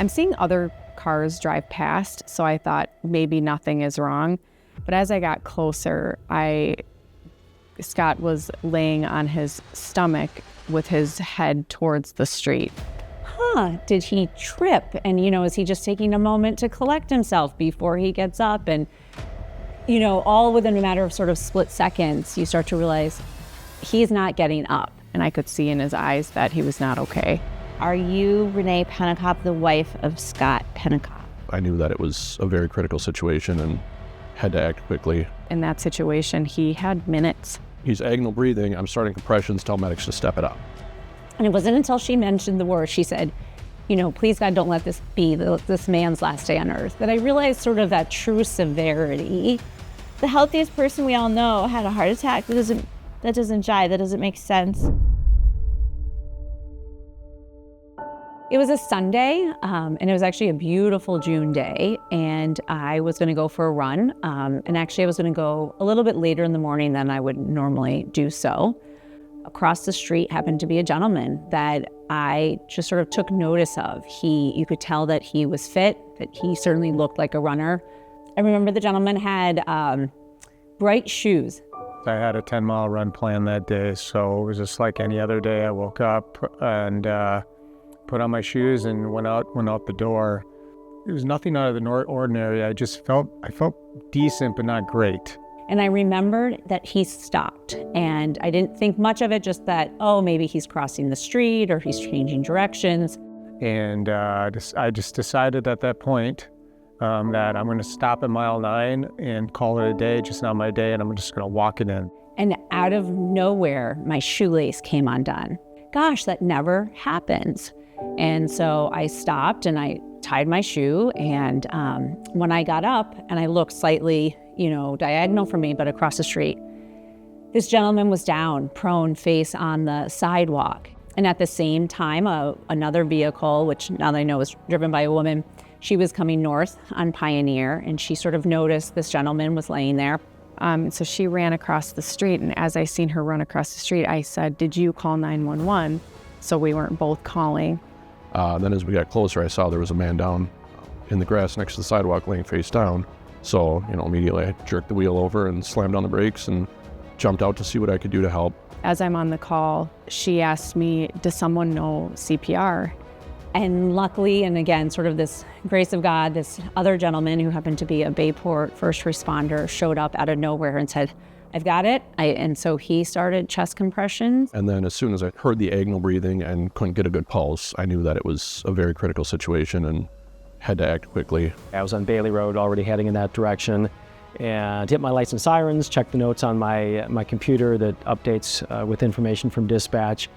I'm seeing other cars drive past, so I thought maybe nothing is wrong. But as I got closer, Scott was laying on his stomach with his head towards the street. Did he trip? And, is he just taking a moment to collect himself before he gets up? And, all within a matter of sort of split seconds, you start to realize he's not getting up. And I could see in his eyes that he was not okay. Are you Renee Penticoff, the wife of Scott Penticoff? I knew that it was a very critical situation and had to act quickly. In that situation, he had minutes. He's agonal breathing. I'm starting compressions, tell medics to step it up. And it wasn't until she mentioned the word, she said, please God, don't let this be this man's last day on earth, that I realized sort of that true severity. The healthiest person we all know had a heart attack. That doesn't jive, that doesn't make sense. It was a Sunday, and it was actually a beautiful June day, and I was gonna go for a run, and actually I was gonna go a little bit later in the morning than I would normally do so. Across the street happened to be a gentleman that I just sort of took notice of. You could tell that he was fit, that he certainly looked like a runner. I remember the gentleman had bright shoes. I had a 10-mile run plan that day, so it was just like any other day. I woke up and put on my shoes and went out the door. It was nothing out of the ordinary. I felt decent, but not great. And I remembered that he stopped, and I didn't think much of it, just that, maybe he's crossing the street or he's changing directions. And I just decided at that point that I'm going to stop at mile 9 and call it a day, just not my day, and I'm just going to walk it in. And out of nowhere, my shoelace came undone. Gosh, that never happens. And so I stopped and I tied my shoe, and when I got up and I looked slightly, diagonal from me, but across the street, this gentleman was down, prone, face on the sidewalk. And at the same time, another vehicle, which now that I know was driven by a woman, she was coming north on Pioneer, and she sort of noticed this gentleman was laying there. So she ran across the street, and as I seen her run across the street, I said, "Did you call 911?" So we weren't both calling. Then as we got closer, I saw there was a man down in the grass next to the sidewalk laying face down. So, immediately I jerked the wheel over and slammed on the brakes and jumped out to see what I could do to help. As I'm on the call, she asked me, "Does someone know CPR?" And luckily, and again, sort of this grace of God, this other gentleman who happened to be a Bayport first responder showed up out of nowhere and said, "I've got it." And so he started chest compressions. And then as soon as I heard the agonal breathing and couldn't get a good pulse, I knew that it was a very critical situation and had to act quickly. I was on Bailey Road already heading in that direction and hit my lights and sirens, checked the notes on my computer that updates with information from dispatch.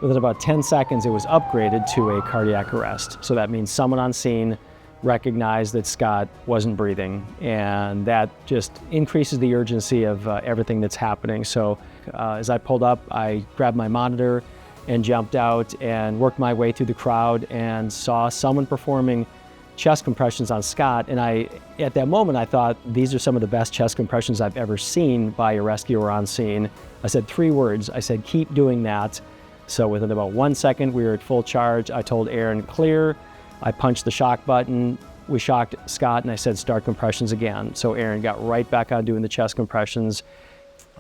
Within about 10 seconds, it was upgraded to a cardiac arrest. So that means someone on scene recognized that Scott wasn't breathing, and that just increases the urgency of everything that's happening. So as I pulled up, I grabbed my monitor and jumped out and worked my way through the crowd and saw someone performing chest compressions on Scott. And at that moment, I thought, these are some of the best chest compressions I've ever seen by a rescuer on scene. I said 3 words. I said, "Keep doing that." So within about 1 second, we were at full charge. I told Aaron, "Clear." I punched the shock button. We shocked Scott, and I said, "Start compressions again." So Aaron got right back on doing the chest compressions.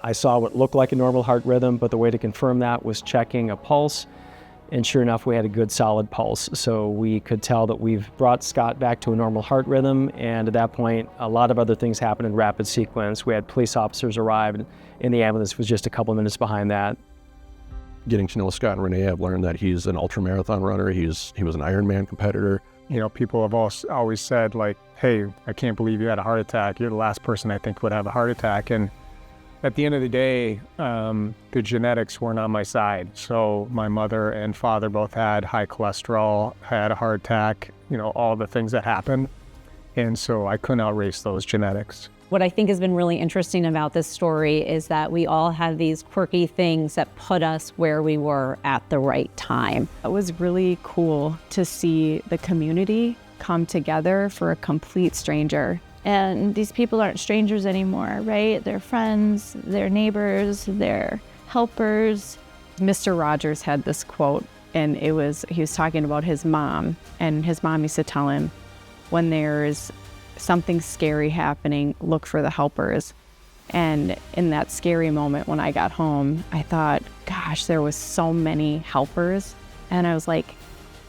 I saw what looked like a normal heart rhythm, but the way to confirm that was checking a pulse. And sure enough, we had a good solid pulse. So we could tell that we've brought Scott back to a normal heart rhythm. And at that point, a lot of other things happened in rapid sequence. We had police officers arrive, and the ambulance was just a couple minutes behind that. Getting to know Scott and Renee, I've learned that he's an ultramarathon runner. He was an Ironman competitor. People have always said, like, "Hey, I can't believe you had a heart attack. You're the last person I think would have a heart attack." And at the end of the day, the genetics weren't on my side. So my mother and father both had high cholesterol, had a heart attack, all the things that happen. And so I couldn't outrace those genetics. What I think has been really interesting about this story is that we all have these quirky things that put us where we were at the right time. It was really cool to see the community come together for a complete stranger. And these people aren't strangers anymore, right? They're friends, they're neighbors, they're helpers. Mr. Rogers had this quote, and he was talking about his mom, and his mom used to tell him, when there's something scary happening, look for the helpers. And in that scary moment when I got home, I thought, gosh, there was so many helpers. And I was like,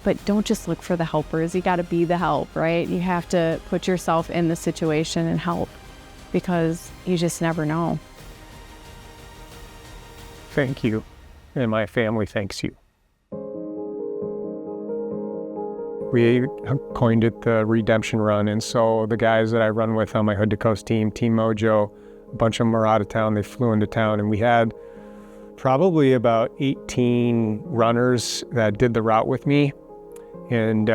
but don't just look for the helpers. You got to be the help, right? You have to put yourself in the situation and help, because you just never know. Thank you. And my family thanks you. We coined it the Redemption Run. And so the guys that I run with on my Hood to Coast team, Team Mojo, a bunch of them were out of town. They flew into town, and we had probably about 18 runners that did the route with me. And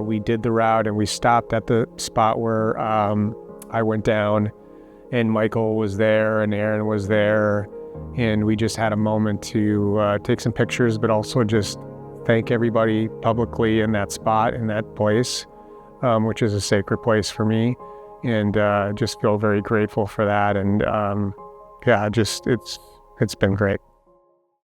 we did the route, and we stopped at the spot where I went down, and Michael was there and Aaron was there. And we just had a moment to take some pictures, but also just thank everybody publicly in that spot, in that place, which is a sacred place for me. And just feel very grateful for that. And yeah, just it's been great.